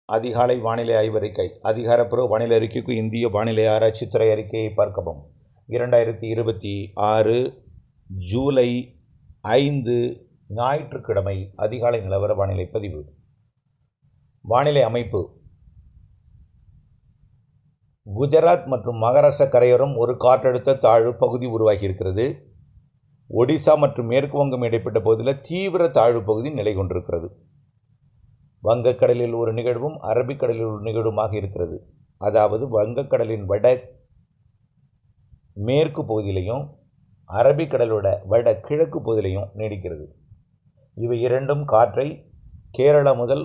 அதிகாலை வானிலை ஆய்வறிக்கை. அதிகாரப்பூர்வ வானிலை அறிக்கைக்கு இந்திய வானிலை ஆராய்ச்சித்துறை அறிக்கையை பார்க்கவும். 2026 ஜூலை 5 ஞாயிற்றுக்கிழமை அதிகாலை நிலவர வானிலை பதிவு. வானிலை அமைப்பு: குஜராத் மற்றும் மகாராஷ்டிரா கரையோரம் ஒரு காற்றழுத்த தாழ்வு பகுதி உருவாகியிருக்கிறது. ஒடிசா மற்றும் மேற்கு வங்கம் இடைப்பட்ட பகுதியில் தீவிர தாழ்வு பகுதி நிலை கொண்டிருக்கிறது. வங்கக்கடலில் ஒரு நிகழ்வும் அரபிக்கடலில் ஒரு நிகழ்வுமாக இருக்கிறது. அதாவது வங்கக்கடலின் வட மேற்கு பகுதியிலையும் அரபிக்கடலோட வட கிழக்கு பகுதியிலையும் நீடிக்கிறது. இவை இரண்டும் காற்றை கேரளா முதல்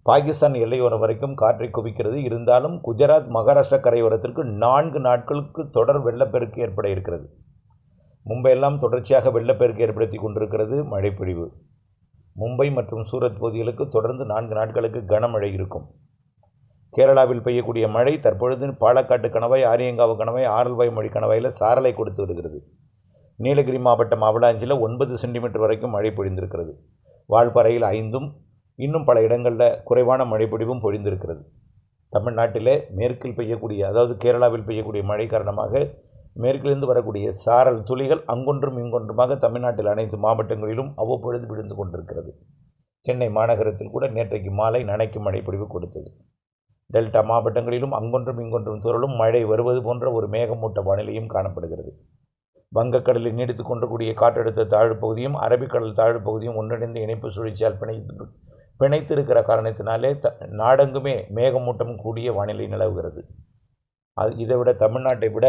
பாகிஸ்தான் எல்லையோரம் வரைக்கும் காற்றை குவிக்கிறது. இருந்தாலும் குஜராத் மகாராஷ்டிரா கரையோரத்திற்கு 4 நாட்களுக்கு தொடர் வெள்ளப்பெருக்கு ஏற்பட இருக்கிறது. மும்பையெல்லாம் தொடர்ச்சியாக வெள்ளப்பெருக்கு ஏற்படுத்தி கொண்டிருக்கிறது. மழைப்பொழிவு மும்பை மற்றும் சூரத் பகுதிகளுக்கு தொடர்ந்து 4 நாட்களுக்கு கனமழை இருக்கும். கேரளாவில் பெய்யக்கூடிய மழை தற்பொழுது பாலக்காட்டு கணவாய், ஆரியங்காவு கணவாய், ஆரல்வாய் மொழி கணவாயில் சாரலை கொடுத்து விடுகிறது. நீலகிரி மாவட்டம் அவலாஞ்சியில் 9 சென்டிமீட்டர் வரைக்கும் மழை பொழிந்திருக்கிறது. வால்பாறையில் 5, இன்னும் பல இடங்களில் குறைவான மழைப்பொழிவும் பொழிந்திருக்கிறது. தமிழ்நாட்டிலே மேற்கில் பெய்யக்கூடிய, அதாவது கேரளாவில் பெய்யக்கூடிய மழை காரணமாக மேற்கிலிருந்து வரக்கூடிய சாரல் துளிகள் அங்கொன்றும் இங்கொன்றுமாக தமிழ்நாட்டில் அனைத்து மாவட்டங்களிலும் அவ்வப்பொழுது விழுந்து கொண்டிருக்கிறது. சென்னை மாநகரத்தில் கூட நேற்றைக்கு மாலை நனைக்கும் மழைப்பொழிவு கொடுத்தது. டெல்டா மாவட்டங்களிலும் அங்கொன்றும் இங்கொன்றும் துரலும் மழை வருவது போன்ற ஒரு மேகமூட்ட வானிலையும் காணப்படுகிறது. வங்கக்கடலில் நீடித்து கொண்டிருக்கூடிய காற்றழுத்த தாழ்வு பகுதியும் அரபிக்கடல் தாழ்வு பகுதியும் ஒன்றிணைந்து இணைப்பு சுழற்சியால் பிணைத்திருக்கிற காரணத்தினாலே நாடெங்குமே மேகமூட்டம் கூடிய வானிலை நிலவுகிறது. இதைவிட தமிழ்நாட்டை விட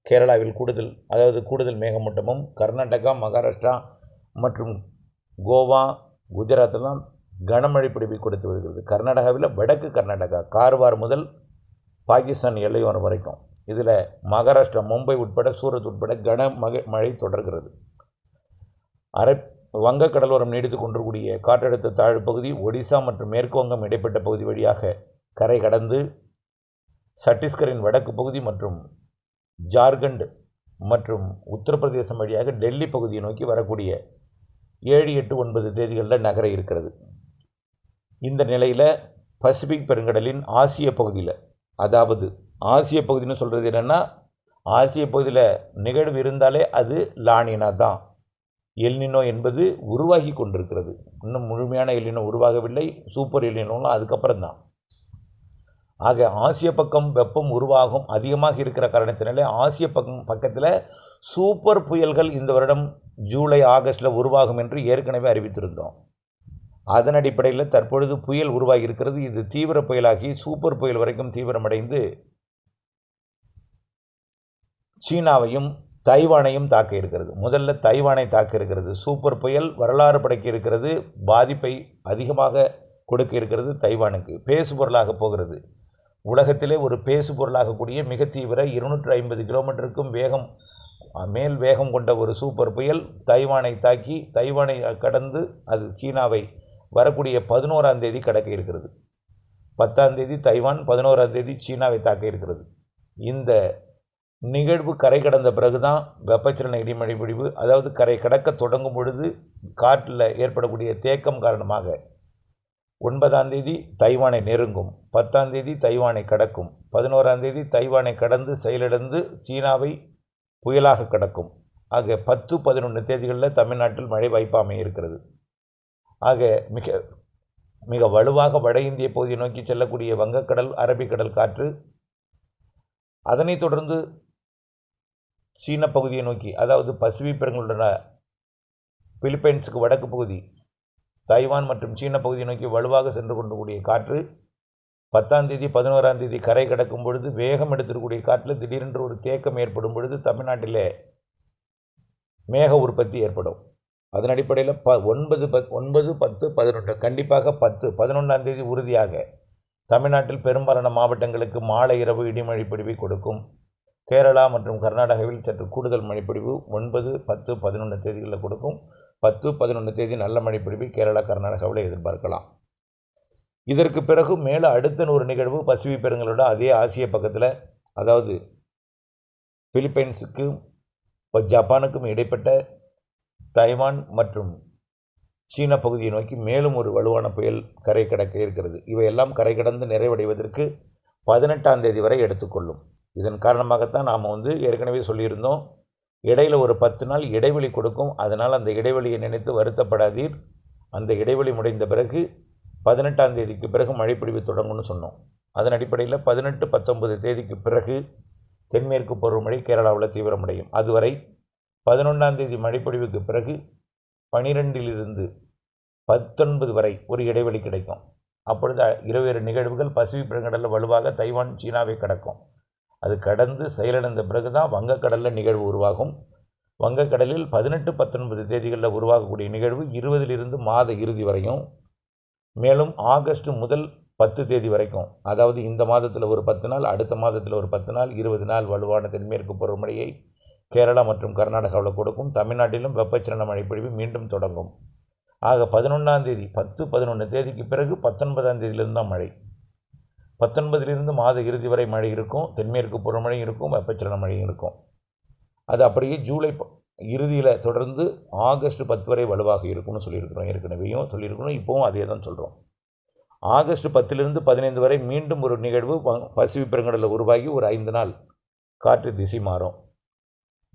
கேரளாவில் கூடுதல் மேகமூட்டமும், கர்நாடகா, மகாராஷ்டிரா மற்றும் கோவா, குஜராத்தெல்லாம் கனமழை பொழிவை கொடுத்து வருகிறது. கர்நாடகாவில் வடக்கு கர்நாடகா கார்வார் முதல் பாகிஸ்தான் எல்லையோரம் வரைக்கும், இதில் மகாராஷ்டிரா மும்பை உட்பட சூரத் உட்பட மழை தொடர்கிறது. வங்கக்கடலோரம் நீடித்து கொண்டிருக்கூடிய காற்றழுத்த தாழ்வு பகுதி ஒடிசா மற்றும் மேற்கு வங்கம் இடைப்பட்ட பகுதி வழியாக கரை கடந்து சத்தீஸ்கரின் வடக்கு பகுதி மற்றும் ஜார்க்கண்ட் மற்றும் உத்தரப்பிரதேசம் வழியாக டெல்லி பகுதியை நோக்கி வரக்கூடிய 7, 8, 9 தேதிகளில் நகர இருக்கிறது. இந்த நிலையில் பசிபிக் பெருங்கடலின் ஆசிய பகுதியில், அதாவது ஆசிய பகுதின்னு சொல்கிறது என்னென்னா, ஆசிய பகுதியில் நிகழ்வு இருந்தாலே அது லானினா தான். எல்னினோ என்பது உருவாகி கொண்டிருக்கிறது. இன்னும் முழுமையான எல்னினோ உருவாகவில்லை. சூப்பர் எல்னினோலாம் அதுக்கப்புறம் தான். ஆக ஆசிய பக்கம் வெப்பம் உருவாகும் அதிகமாக இருக்கிற காரணத்தினாலே ஆசிய பக்கத்தில் சூப்பர் புயல்கள் இந்த வருடம் ஜூலை, ஆகஸ்டில் உருவாகும் என்று ஏற்கனவே அறிவித்திருந்தோம். அதன் அடிப்படையில் தற்பொழுது புயல் உருவாகி இருக்கிறது. இது தீவிர புயலாகி சூப்பர் புயல் வரைக்கும் தீவிரமடைந்து சீனாவையும் தைவானையும் தாக்க இருக்கிறது. முதல்ல தைவானை தாக்க இருக்கிறது. சூப்பர் புயல் வரலாறு படைக்க இருக்கிறது. பாதிப்பை அதிகமாக கொடுக்க இருக்கிறது. தைவானுக்கு பேசு பொருளாக போகிறது. உலகத்திலே ஒரு பேசு பொருளாகக்கூடிய மிக தீவிர 250 கிலோமீட்டருக்கும் மேல் வேகம் கொண்ட ஒரு சூப்பர் புயல் தைவானை தாக்கி, தைவானை கடந்து அது சீனாவை வரக்கூடிய 11ஆம் தேதி கடக்க இருக்கிறது. 10ஆம் தேதி தைவான், 11ஆம் தேதி சீனாவை தாக்க இருக்கிறது. இந்த நிகழ்வு கரை கடந்த பிறகுதான் வெப்பச்சலன இடிமழை பொழிவு, அதாவது கரை கடக்க தொடங்கும் பொழுது காற்றில் ஏற்படக்கூடிய தேக்கம் காரணமாக 9ஆம் தேதி தைவானை நெருங்கும், 10ஆம் தேதி தைவானை கடக்கும், 11ஆம் தேதி தைவானை கடந்து செயலிழந்து சீனாவை புயலாக கடக்கும். ஆக 10, 11 தேதிகளில் தமிழ்நாட்டில் மழை வாய்ப்பு அமைய இருக்கிறது. ஆக மிக மிக வலுவாக வட இந்திய பகுதியை நோக்கி செல்லக்கூடிய வங்கக்கடல், அரபிக்கடல் காற்று, அதனைத் தொடர்ந்து சீன பகுதியை நோக்கி, அதாவது பசிபிக் பெருங்கடலுள்ள பிலிப்பைன்ஸுக்கு வடக்கு பகுதி, தைவான் மற்றும் சீன பகுதியை நோக்கி வலுவாக சென்று கொண்டிருக்கூடிய காற்று 10ஆம் தேதி 11ஆம் தேதி கரை கடக்கும் பொழுது வேகம் எடுத்திருக்கக்கூடிய காற்றில் திடீரென்று ஒரு தேக்கம் ஏற்படும் பொழுது தமிழ்நாட்டிலே மேக உற்பத்தி ஏற்படும். அதன் அடிப்படையில் 9, 10, 11 கண்டிப்பாக 10, 11ஆம் தேதி உறுதியாக தமிழ்நாட்டில் பெரும்பாலான மாவட்டங்களுக்கு மாலை இரவு இடிமழை பொழிவை கொடுக்கும். கேரளா மற்றும் கர்நாடகாவில் சற்று கூடுதல் மழைப்பொழிவு 9, 10, 11 தேதிகளில் கொடுக்கும். 10, 11 தேதி நல்ல மழைப்பொழிவை கேரளா, கர்நாடகாவில் எதிர்பார்க்கலாம். இதற்கு பிறகு மேலே அடுத்த ஒரு நிகழ்வு பசிபிக் பெருங்கடலோட அதே ஆசிய பக்கத்தில், அதாவது பிலிப்பைன்ஸுக்கும் ஜப்பானுக்கும் இடைப்பட்ட தைவான் மற்றும் சீன பகுதியை நோக்கி மேலும் ஒரு வலுவான புயல் கரை கடக்க இருக்கிறது. இவையெல்லாம் கரை கடந்து நிறைவடைவதற்கு 18ஆம் தேதி வரை எடுத்துக்கொள்ளும். இதன் காரணமாகத்தான் நாம் ஏற்கனவே சொல்லியிருந்தோம், இடையில் ஒரு 10 நாள் இடைவெளி கொடுக்கும். அதனால் அந்த இடைவெளியை நினைத்து வருத்தப்படாதீர். அந்த இடைவெளி முடிந்த பிறகு 18ஆம் தேதிக்கு பிறகு மழைப்பொழிவு தொடங்கும்னு சொன்னோம். அதன் அடிப்படையில் 18, 19 தேதிக்கு பிறகு தென்மேற்கு பருவமழை கேரளாவில் தீவிரமடையும். அதுவரை 11ஆம் தேதி மழைப்பொழிவுக்கு பிறகு 12லிருந்து 19 வரை ஒரு இடைவெளி கிடைக்கும். அப்பொழுது இருவேறு நிகழ்வுகள் பசிபிக் பெருங்கடலில் வலுவாக தைவான் சீனாவை கடக்கும். அது கடந்து செயலிழந்த பிறகு தான் வங்கக்கடலில் நிகழ்வு உருவாகும். வங்கக்கடலில் 18, 19 தேதிகளில் உருவாகக்கூடிய நிகழ்வு 20லிருந்து மாத இறுதி வரையும், மேலும் ஆகஸ்ட் முதல் 10 தேதி வரைக்கும், அதாவது இந்த மாதத்தில் ஒரு 10 நாள், அடுத்த மாதத்தில் ஒரு 10 நாள், 20 நாள் வலுவான தென்மேற்கு பருவமழையை கேரளா மற்றும் கர்நாடகாவில் கொடுக்கும். தமிழ்நாட்டிலும் வெப்பச்சலன மழைப்பொழிவு மீண்டும் தொடங்கும். ஆக 11ஆம் தேதி 10, 11 தேதிக்கு பிறகு 19ஆம் தேதியிலிருந்து தான் மழை. 19லிருந்து மாத இறுதி வரை மழை இருக்கும். தென்மேற்கு பருவமழையும் இருக்கும், வெப்பச்சலன மழையும் இருக்கும். அது அப்படியே ஜூலை இறுதியில் தொடர்ந்து ஆகஸ்ட் 10 வரை வலுவாக இருக்கும்னு சொல்லியிருக்கிறோம். ஏற்கனவேயும் சொல்லியிருக்கிறோம், இப்போவும் அதே தான் சொல்கிறோம். ஆகஸ்ட் 10லிருந்து 15 வரை மீண்டும் ஒரு நிகழ்வு பசிபிக் பெருங்கடலில் உருவாகி ஒரு 5 நாள் காற்று திசை மாறும்.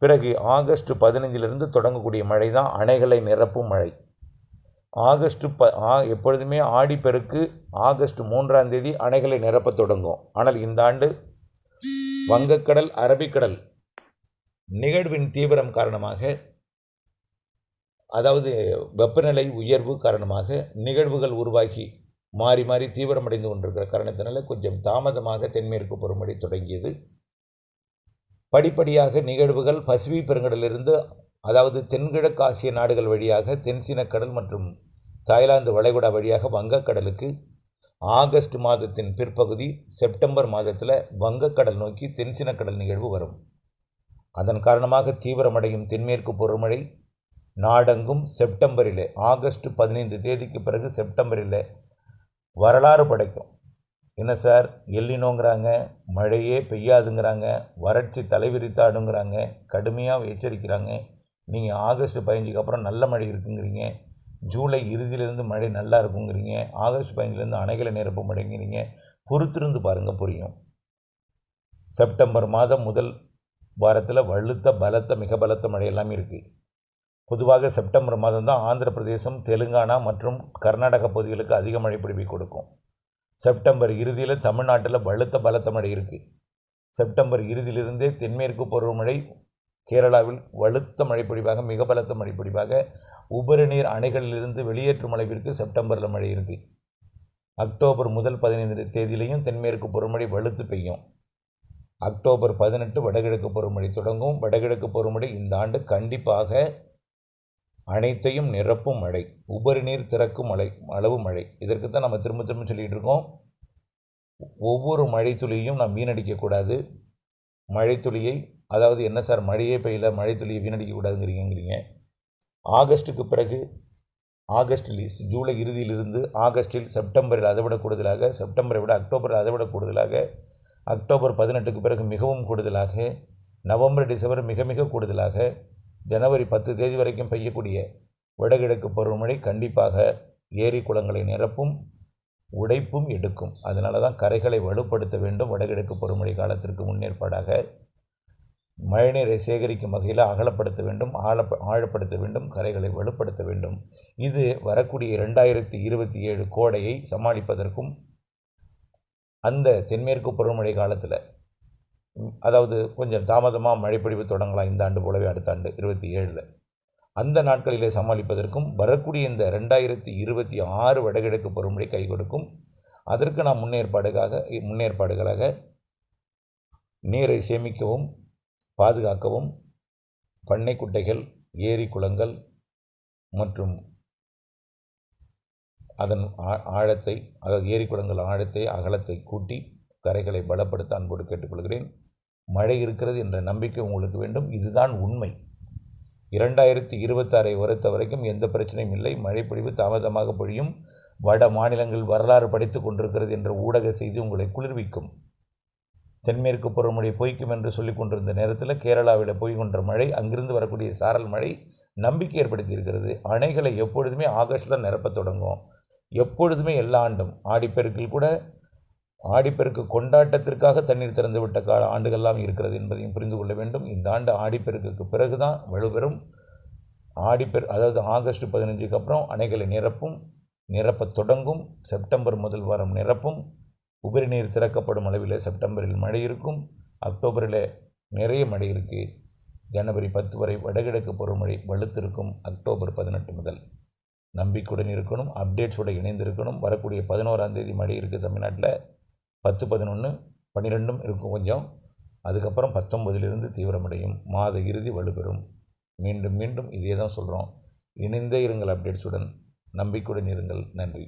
பிறகு ஆகஸ்ட் 15லிருந்து தொடங்கக்கூடிய மழை தான் அணைகளை நிரப்பும் மழை. எப்பொழுதுமே ஆடிப்பெருக்கு ஆகஸ்ட் 3ஆம் தேதி அணைகளை நிரப்ப தொடங்கும். ஆனால் இந்த ஆண்டு வங்கக்கடல், அரபிக்கடல் நிகழ்வின் தீவிரம் காரணமாக, அதாவது வெப்பநிலை உயர்வு காரணமாக நிகழ்வுகள் உருவாகி மாறி மாறி தீவிரமடைந்து கொண்டிருக்கிற காரணத்தினால கொஞ்சம் தாமதமாக தென்மேற்கு பருவமழை தொடங்கியது. படிப்படியாக நிகழ்வுகள் பசிபிக் பெருங்கடலிலிருந்து, அதாவது தென்கிழக்கு ஆசிய நாடுகள் வழியாக தென்சீனக்கடல் மற்றும் தாய்லாந்து வளைகுடா வழியாக வங்கக்கடலுக்கு ஆகஸ்ட் மாதத்தின் பிற்பகுதி, செப்டம்பர் மாதத்தில் வங்கக்கடல் நோக்கி தென்சீனக்கடல் நிகழ்வு வரும். அதன் காரணமாக தீவிரமடையும் தென்மேற்கு பருவமழை நாடெங்கும் செப்டம்பரில், ஆகஸ்ட் 15 தேதிக்கு பிறகு செப்டம்பரில் வரலாறு படைக்கும். என்ன சார், எல்லினோங்கிறாங்க, மழையே பெய்யாதுங்கிறாங்க, வறட்சி தலைவிரித்தாடுங்கிறாங்க, கடுமையாக எச்சரிக்கிறாங்க. நீங்கள் ஆகஸ்ட் 15க்கு அப்புறம் நல்ல மழை இருக்குங்கிறீங்க, ஜூலை இறுதியிலிருந்து மழை நல்லா இருக்குங்கிறீங்க, ஆகஸ்ட் 15லேருந்து அணைகளை நிரப்ப மழைங்கிறீங்க. பொறுத்திருந்து பாருங்கள், புரியும். செப்டம்பர் மாதம் முதல் வாரத்தில் பலத்த மிக பலத்த மழை எல்லாமே இருக்குது. பொதுவாக செப்டம்பர் மாதம் தான் ஆந்திர பிரதேசம், தெலுங்கானா மற்றும் கர்நாடக பகுதிகளுக்கு அதிக மழை பொழிவை கொடுக்கும். செப்டம்பர் இறுதியில் தமிழ்நாட்டில் பலத்த மழை இருக்குது. செப்டம்பர் இறுதியிலிருந்தே தென்மேற்கு பருவமழை கேரளாவில் வலுத்த மழைப்பொழிவாக, மிக பலத்த மழைப்பொழிவாக, உபரி நீர் அணைகளிலிருந்து வெளியேற்றும் அளவிற்கு செப்டம்பரில் மழை இருக்குது. அக்டோபர் முதல் 15 தேதியிலையும் தென்மேற்கு பருவமழை வலுத்து பெய்யும். அக்டோபர் 18 வடகிழக்கு பருவமழை தொடங்கும். வடகிழக்கு பருவமழை இந்த ஆண்டு கண்டிப்பாக அனைத்தையும் நிரப்பும் மழை, உபரி நீர் திறக்கும் அளவு மழை. இதற்கு தான் நம்ம திரும்ப சொல்லிகிட்டு இருக்கோம். ஒவ்வொரு மழை துளியையும் நாம் வீணடிக்கக்கூடாது. மழை துளியை, அதாவது என்ன சார் மழையே பெய்யல, மழை துளியை வீணடிக்கக்கூடாதுங்கிறீங்க. ஆகஸ்ட்டுக்கு பிறகு, ஜூலை இறுதியிலிருந்து ஆகஸ்டில், செப்டம்பரில் அதை விட கூடுதலாக, செப்டம்பரை விட அக்டோபரில் அதை விட கூடுதலாக, அக்டோபர் 18க்கு பிறகு மிகவும் கூடுதலாக, நவம்பர் டிசம்பர் மிக மிக கூடுதலாக, ஜனவரி 10 தேதி வரைக்கும் பெய்யக்கூடிய வடகிழக்கு பருவமழை கண்டிப்பாக ஏரி குளங்களை நிரப்பும், உடைப்பும் எடுக்கும். அதனால தான் கரைகளை வலுப்படுத்த வேண்டும். வடகிழக்கு பருவமழை காலத்திற்கு முன்னேற்பாடாக மழைநீரை சேகரிக்கும் வகையில் அகலப்படுத்த வேண்டும், ஆழப்படுத்த வேண்டும், கரைகளை வலுப்படுத்த வேண்டும். இது வரக்கூடிய 2027 கோடையை சமாளிப்பதற்கும், அந்த தென்மேற்கு பருவமழை காலத்தில், அதாவது கொஞ்சம் தாமதமாக மழைப்பொழிவு தொடங்கலாம் இந்த ஆண்டு போலவே அடுத்த ஆண்டு 27ல், அந்த நாட்களிலே சமாளிப்பதற்கும் வரக்கூடிய இந்த 2026 வடகிழக்கு பருவமழை கை கொடுக்கும். அதற்கு நாம் முன்னேற்பாடுகளாக நீரை சேமிக்கவும் பாதுகாக்கவும் பண்ணை குட்டைகள், ஏரி குளங்கள் மற்றும் அதன் ஆழத்தை, அதாவது ஏரி குளங்கள் ஆழத்தை அகலத்தை கூட்டி கரைகளை பலப்படுத்த அன்போடு கேட்டுக்கொள்கிறேன். மழை இருக்கிறது என்ற நம்பிக்கை உங்களுக்கு வேண்டும். இதுதான் உண்மை. 2026 பொறுத்த வரைக்கும் எந்த பிரச்சனையும் இல்லை. மழைப்பொழிவு தாமதமாக பொழியும். வட மாநிலங்கள் வரலாறு படித்து கொண்டிருக்கிறது என்ற ஊடக செய்தி உங்களை குளிர்விக்கும். தென்மேற்கு பருவமழை பொய்க்கும் என்று சொல்லிக் கொண்டிருந்த நேரத்தில் கேரளாவில் பொய்கின்ற மழை, அங்கிருந்து வரக்கூடிய சாரல் மழை நம்பிக்கை ஏற்படுத்தி இருக்கிறது. அணைகளை எப்பொழுதுமே ஆகஸ்டில் நிரப்ப தொடங்கும். எப்பொழுதுமே எல்லா ஆண்டும் ஆடிப்பெருக்கில் கூட ஆடிப்பெருக்கு கொண்டாட்டத்திற்காக தண்ணீர் திறந்துவிட்ட ஆண்டுகள்லாம் இருக்கிறது என்பதையும் புரிந்து கொள்ள வேண்டும். இந்த ஆண்டு ஆடிப்பெருக்குக்கு பிறகு தான் வலுப்பெறும். அதாவது ஆகஸ்ட் 15க்கு அப்புறம் அணைகளை நிரப்பத் தொடங்கும். செப்டம்பர் முதல் வாரம் நிரப்பும். உபரி நீர் திறக்கப்படும் அளவில் செப்டம்பரில் மழை இருக்கும். அக்டோபரில் நிறைய மழை இருக்குது. ஜனவரி 10 வரை வடகிழக்கு பருவமழை வலுத்திருக்கும். அக்டோபர் 18 முதல் நம்பிக்கையுடன் இருக்கணும். அப்டேட்ஸோடு இணைந்திருக்கணும். வரக்கூடிய 11ஆம் தேதி மழை இருக்குது தமிழ்நாட்டில். 10, 11, 12 இருக்கும் கொஞ்சம். அதுக்கப்புறம் 19லிருந்து தீவிரமடையும். மாத இறுதி வலுப்பெறும். மீண்டும் மீண்டும் இதே தான் சொல்கிறோம். இணைந்தே இருங்கள் அப்டேட்ஸுடன். நம்பிக்கையுடன் இருங்கள். நன்றி.